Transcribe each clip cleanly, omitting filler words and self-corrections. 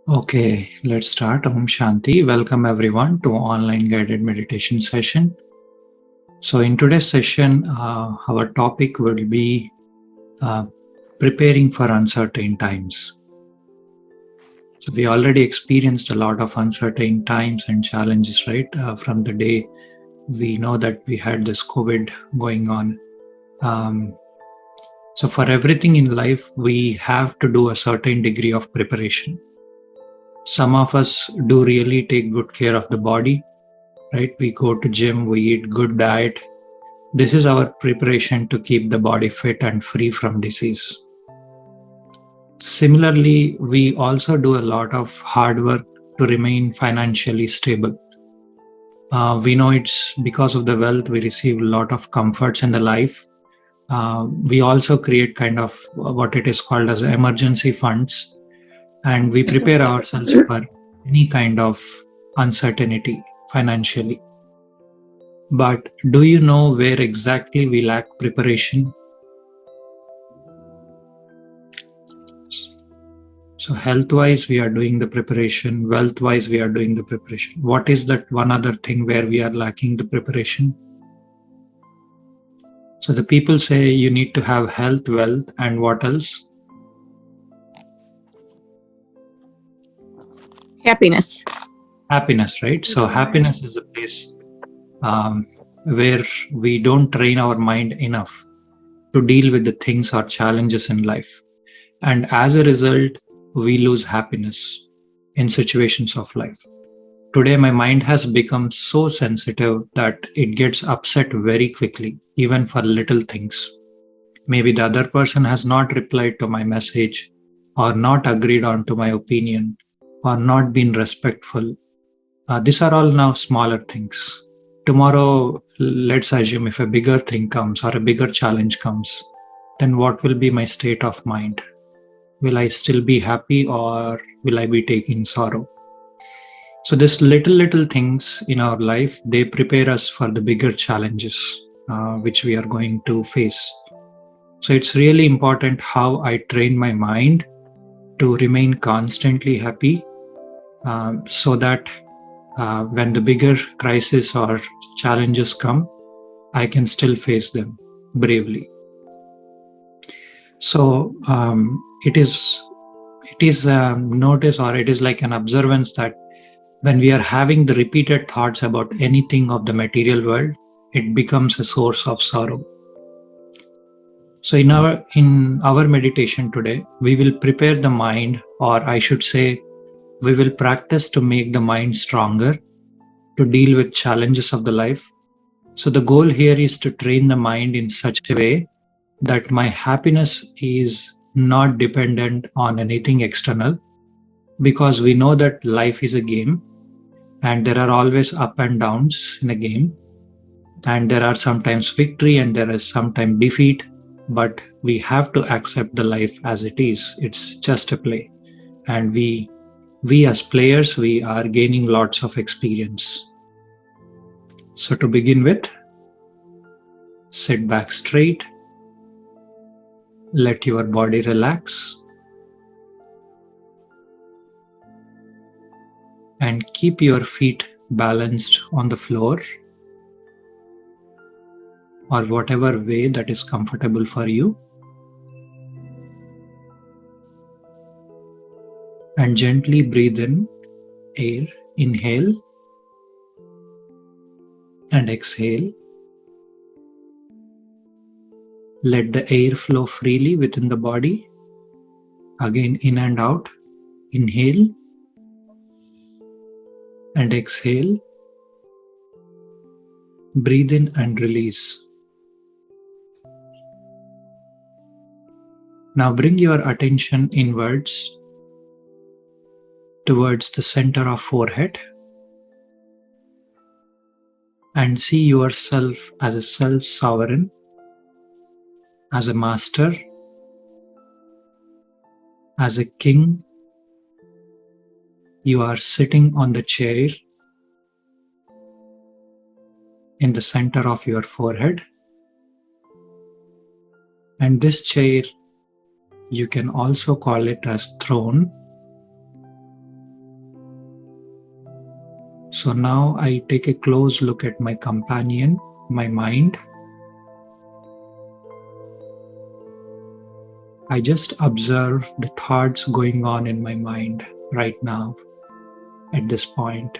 Okay, let's start. Om Shanti. Welcome everyone to online guided meditation session. So in today's session, our topic will be uh, preparing for uncertain times. So we already experienced a lot of uncertain times and challenges, right? From the day we know that we had this COVID going on. Um, so for everything in life, we have to do a certain degree of preparation. Some of us do really take good care of the body, right? We go to gym, we eat good diet. This is our preparation to keep the body fit and free from disease. Similarly, we also do a lot of hard work to remain financially stable. We know it's because of the wealth we receive a lot of comforts in the life. We also create kind of what it is called as emergency funds, and we prepare ourselves for any kind of uncertainty financially. But do you know where exactly we lack preparation? So, health wise, we are doing the preparation, wealth wise, we are doing the preparation. What is that one other thing where we are lacking the preparation? So, the people say you need to have health, wealth, and what else? Happiness. Happiness, right? So, happiness is a place um, where we don't train our mind enough to deal with the things or challenges in life. And as a result, we lose happiness in situations of life. Today, my mind has become so sensitive that it gets upset very quickly, even for little things. Maybe the other person has not replied to my message, or not agreed on to my opinion, or not been respectful. These are all now smaller things. Tomorrow, let's assume if a bigger thing comes or a bigger challenge comes, then what will be my state of mind? Will I still be happy or will I be taking sorrow? So this little things in our life, they prepare us for the bigger challenges which we are going to face. So it's really important how I train my mind to remain constantly happy, so that when the bigger crisis or challenges come, I can still face them bravely. So it is notice, or it is like an observance, that when we are having the repeated thoughts about anything of the material world, it becomes a source of sorrow. So in our meditation today, we will prepare the mind, or I should say, we will practice to make the mind stronger to deal with challenges of the life. So the goal here is to train the mind in such a way that my happiness is not dependent on anything external, because we know that life is a game and there are always up and downs in a game, and there are sometimes victory and there is sometimes defeat, but we have to accept the life as it is. It's just a play, and we as players, we are gaining lots of experience. So to begin with, sit back straight, let your body relax, and keep your feet balanced on the floor, or whatever way that is comfortable for you. And gently breathe in air, inhale and exhale. Let the air flow freely within the body. Again, in and out. Inhale and exhale. Breathe in and release. Now bring your attention inwards towards the center of forehead, and see yourself as a self-sovereign, as a master, as a king. You are sitting on the chair in the center of your forehead, and this chair, you can also call it as throne, So now I take a close look at my companion, my mind. I just observe the thoughts going on in my mind right now, at this point.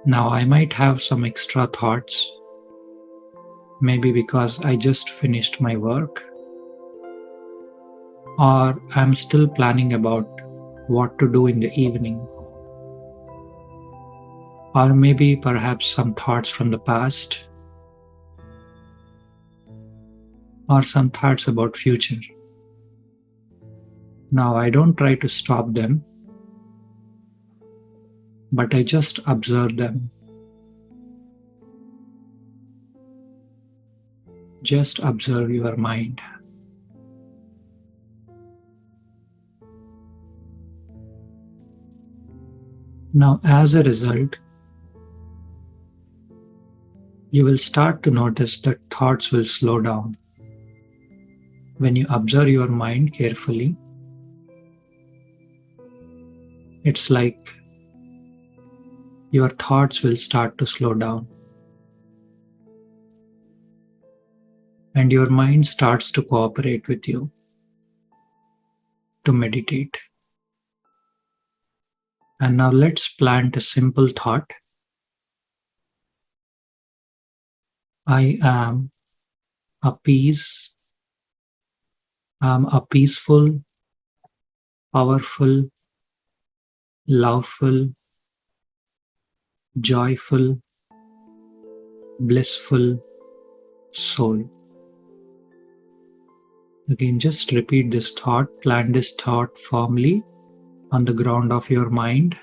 Now I might have some extra thoughts, maybe because I just finished my work, or I'm still planning about what to do in the evening. Or maybe perhaps some thoughts from the past, or some thoughts about future. Now I don't try to stop them, but I just observe them. Just observe your mind. Now, as a result, you will start to notice that thoughts will slow down. When you observe your mind carefully, it's like your thoughts will start to slow down. And your mind starts to cooperate with you to meditate. And now let's plant a simple thought. I am a peaceful, powerful, loveful, joyful, blissful soul. Again, just repeat this thought, plant this thought firmly on the ground of your mind.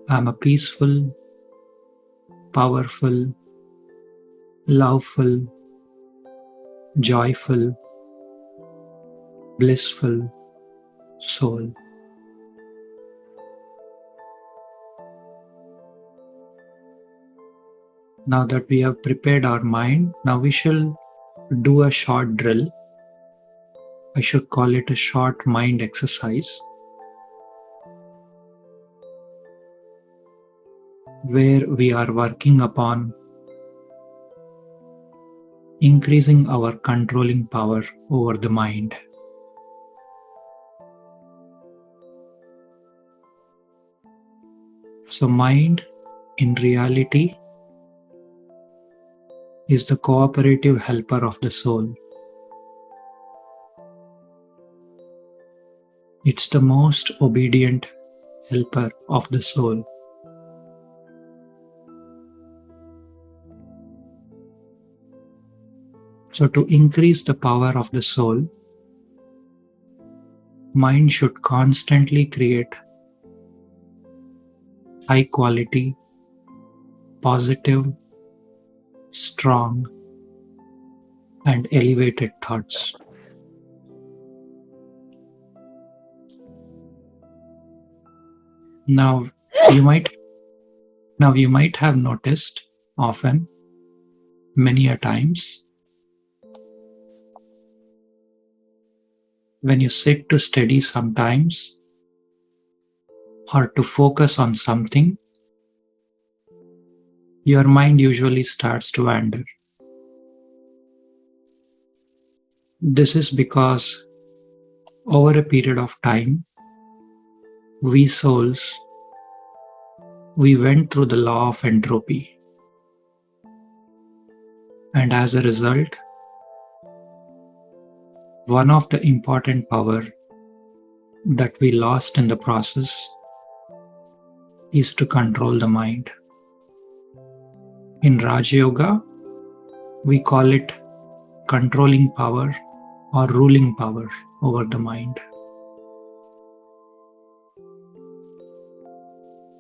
I am a peaceful, powerful, loveful, joyful, blissful soul. Now that we have prepared our mind, now we shall do a short drill. I should call it a short mind exercise, where we are working upon increasing our controlling power over the mind. So mind, in reality, is the cooperative helper of the soul. It's the most obedient helper of the soul. So to increase the power of the soul, mind should constantly create high quality, positive, strong, and elevated thoughts. Now you might have noticed often, many a times, when you sit to study sometimes, or to focus on something, your mind usually starts to wander. This is because over a period of time, we souls, we went through the law of entropy. And as a result, one of the important power that we lost in the process is to control the mind. In Raja Yoga, we call it controlling power or ruling power over the mind.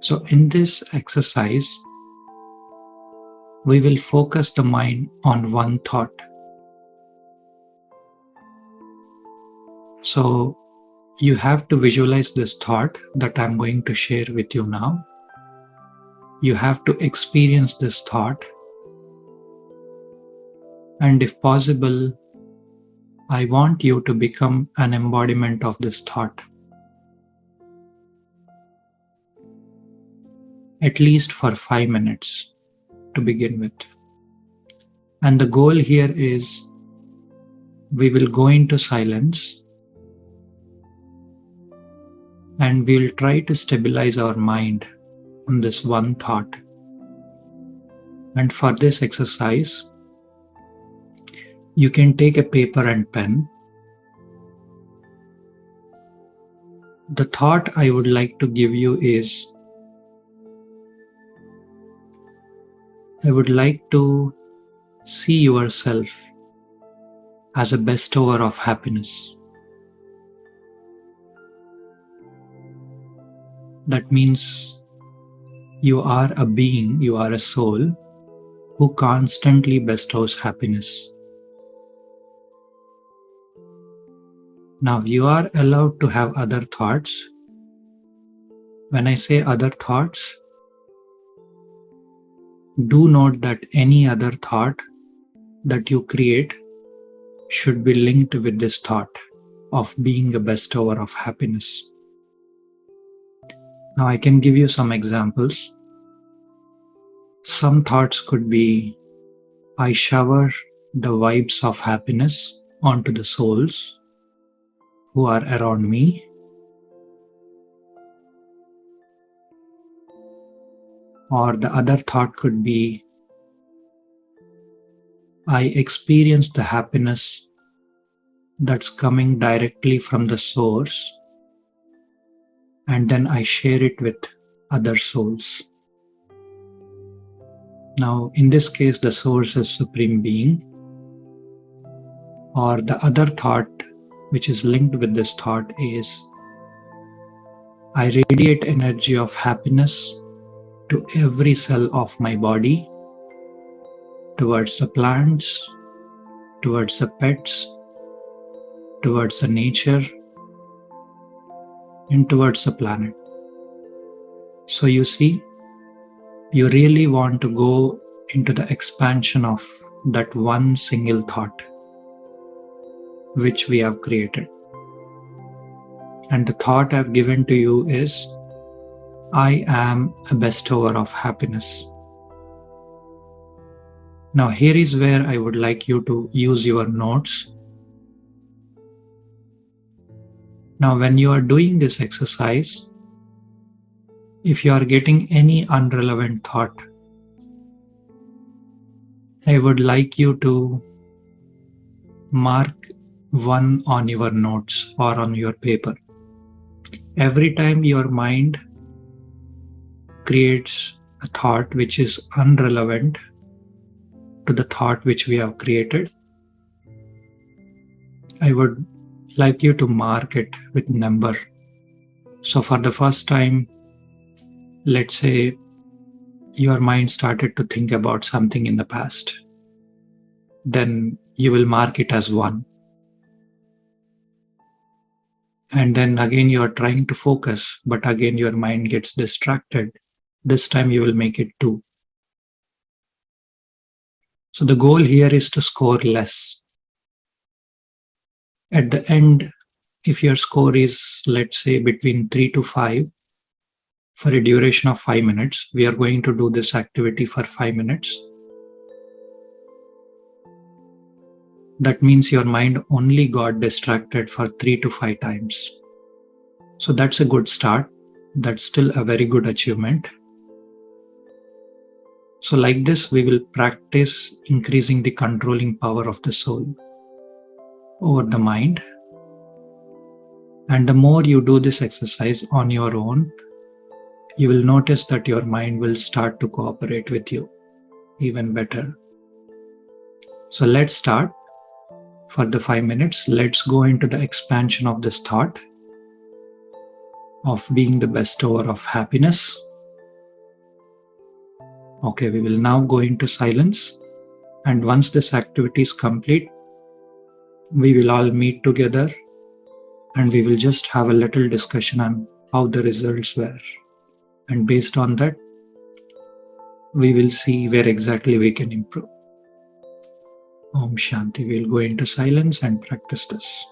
So in this exercise, we will focus the mind on one thought. So you have to visualize this thought that I'm going to share with you now. You have to experience this thought, and if possible, I want you to become an embodiment of this thought, at least for 5 minutes to begin with. And the goal here is we will go into silence and we'll try to stabilize our mind on this one thought. And for this exercise, you can take a paper and pen. The thought I would like to give you is, I would like to see yourself as a bestower of happiness. That means you are a being, you are a soul who constantly bestows happiness. Now, you are allowed to have other thoughts. When I say other thoughts, do note that any other thought that you create should be linked with this thought of being a bestower of happiness. Now, I can give you some examples. Some thoughts could be, I shower the vibes of happiness onto the souls who are around me. Or the other thought could be, I experience the happiness that's coming directly from the source, and then I share it with other souls. Now, in this case, the source is Supreme Being. Or the other thought which is linked with this thought is, I radiate energy of happiness to every cell of my body, towards the plants, towards the pets, towards the nature, and towards the planet. So you see, you really want to go into the expansion of that one single thought which we have created. And the thought I've given to you is, I am a bestower of happiness. Now, here is where I would like you to use your notes. Now, when you are doing this exercise, if you are getting any irrelevant thought, I would like you to mark one on your notes or on your paper. Every time your mind creates a thought which is irrelevant to the thought which we have created, I would like you to mark it with number. So for the first time, let's say your mind started to think about something in the past, then you will mark it as 1. And then again you are trying to focus, but again your mind gets distracted. This time you will make it 2. So the goal here is to score less. At the end, if your score is, let's say, between 3 to 5, for a duration of 5 minutes, we are going to do this activity for 5 minutes. That means your mind only got distracted for 3 to 5 times. So that's a good start. That's still a very good achievement. So like this, we will practice increasing the controlling power of the soul over the mind. And the more you do this exercise on your own, you will notice that your mind will start to cooperate with you even better. So let's start. For the 5 minutes, let's go into the expansion of this thought of being the bestower of happiness. Okay, we will now go into silence. And once this activity is complete, we will all meet together and we will just have a little discussion on how the results were. And based on that, we will see where exactly we can improve. Om Shanti. We'll go into silence and practice this.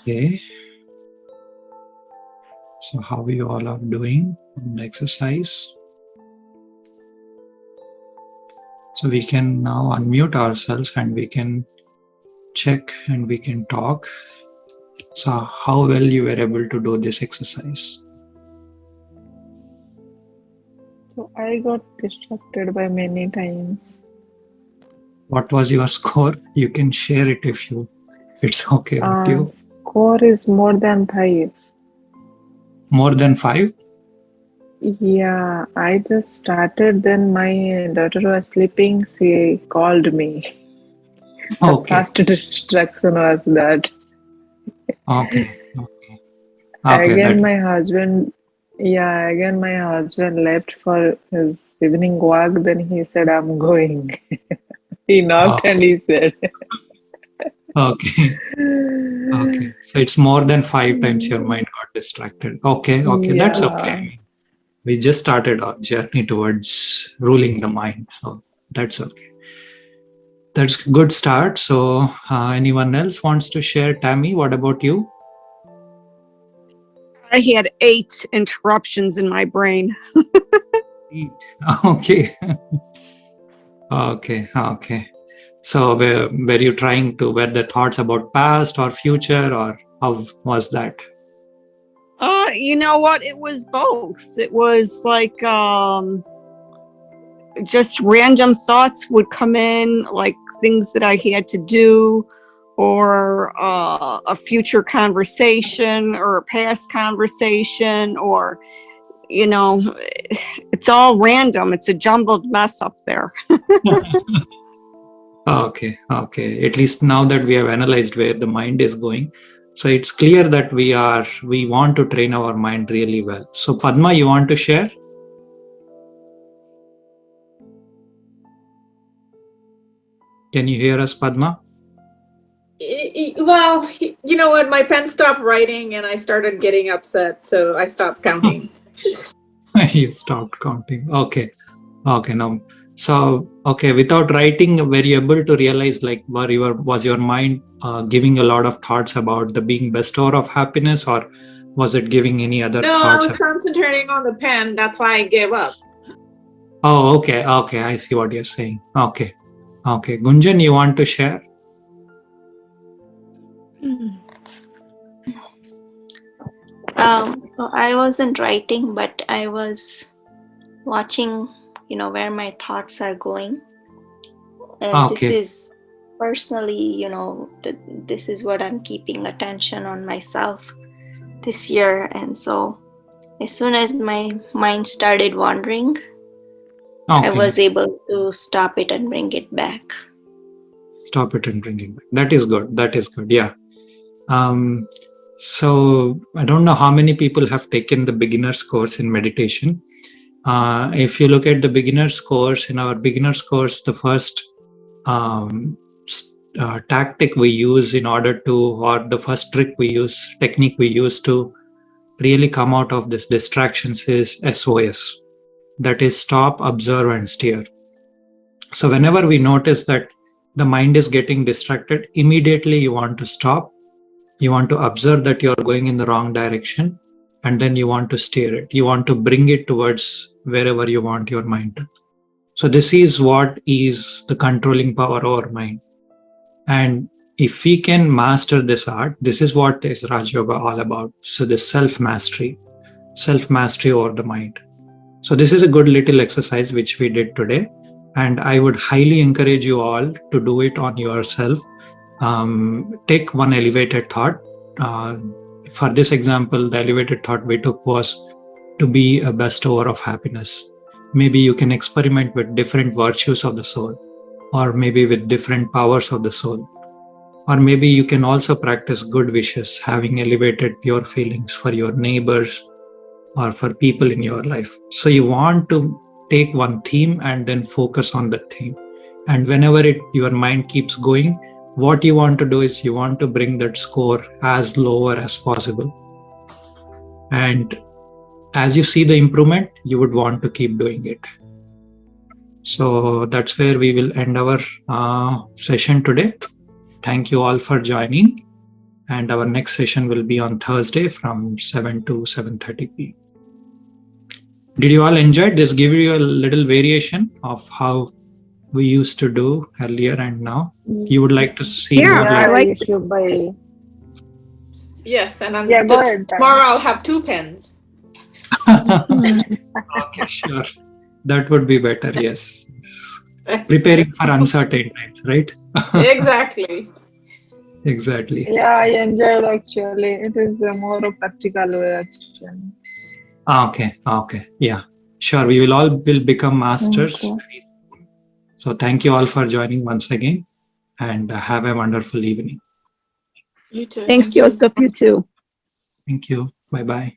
Okay. So how you all are doing on the exercise? So we can now unmute ourselves and we can check and we can talk. So how well you were able to do this exercise? So I got distracted by many times. What was your score? You can share it if it's okay with you. Score is more than 5. More than 5? Yeah, I just started, then my daughter was sleeping, she called me. The Okay. first distraction was that. Okay. Again, my husband left for his evening walk, then he said, I'm going. He knocked and he said. Okay. Okay. So it's more than 5 times your mind got distracted. Okay. That's okay. We just started our journey towards ruling the mind. So that's okay. That's a good start. So anyone else wants to share? Tammy, what about you? I had 8 interruptions in my brain. 8. Okay. Okay. So were you trying to, were the thoughts about past or future, or how was that? You know what? It was both. It was like just random thoughts would come in, like things that I had to do, or a future conversation, or a past conversation, or, you know, it's all random. It's a jumbled mess up there. Okay. At least now that we have analyzed where the mind is going, so it's clear that we want to train our mind really well. So Padma, you want to share? Can you hear us, Padma? Well, you know what? My pen stopped writing and I started getting upset, so I stopped counting. You stopped counting. Okay. Now, so without writing, were you able to realize, like, was your mind giving a lot of thoughts about the being bestower of happiness, or was it giving any other thoughts? No, I was concentrating on the pen. That's why I gave up. Oh, okay. I see what you're saying. Okay. Gunjan, you want to share? So I wasn't writing, but I was watching, where my thoughts are going. And this is personally, this is what I'm keeping attention on myself this year. And so as soon as my mind started wandering, I was able to stop it and bring it back. Stop it and bring it back. That is good. Yeah. So I don't know how many people have taken the beginner's course in meditation. If you look at the beginner's course, in our beginner's course, the first tactic we use the first technique we use to really come out of this distractions is SOS. That is stop, observe, and steer. So whenever we notice that the mind is getting distracted, immediately you want to stop. You want to observe that you're going in the wrong direction, and then you want to steer it. You want to bring it towards wherever you want your mind to. So this is what is the controlling power over mind. And if we can master this art, this is what is Raj Yoga all about. So the self-mastery over the mind. So this is a good little exercise which we did today. And I would highly encourage you all to do it on yourself. Take one elevated thought. For this example, the elevated thought we took was to be a bestower of happiness. Maybe you can experiment with different virtues of the soul, or maybe with different powers of the soul. Or maybe you can also practice good wishes, having elevated pure feelings for your neighbors or for people in your life. So you want to take one theme and then focus on that theme. And whenever your mind keeps going, what you want to do is you want to bring that score as lower as possible. And as you see the improvement, you would want to keep doing it. So that's where we will end our session today. Thank you all for joining. And our next session will be on Thursday from 7 to 7:30 p.m. Did you all enjoy it? This give you a little variation of how we used to do earlier and now. You would like to see Yeah, more I like like you should buy. Yes, and I'm Yeah, go ahead. tomorrow I'll have 2 pens. Okay, sure. That would be better, yes. Preparing for uncertain times, right? Exactly. Exactly. Yeah, I enjoyed actually. It is a more practical version. Okay. Yeah. Sure. We will become masters Okay. very soon. So thank you all for joining once again, and have a wonderful evening. You too. Thanks, Thank you. Joseph. You too. Thank you. Bye-bye.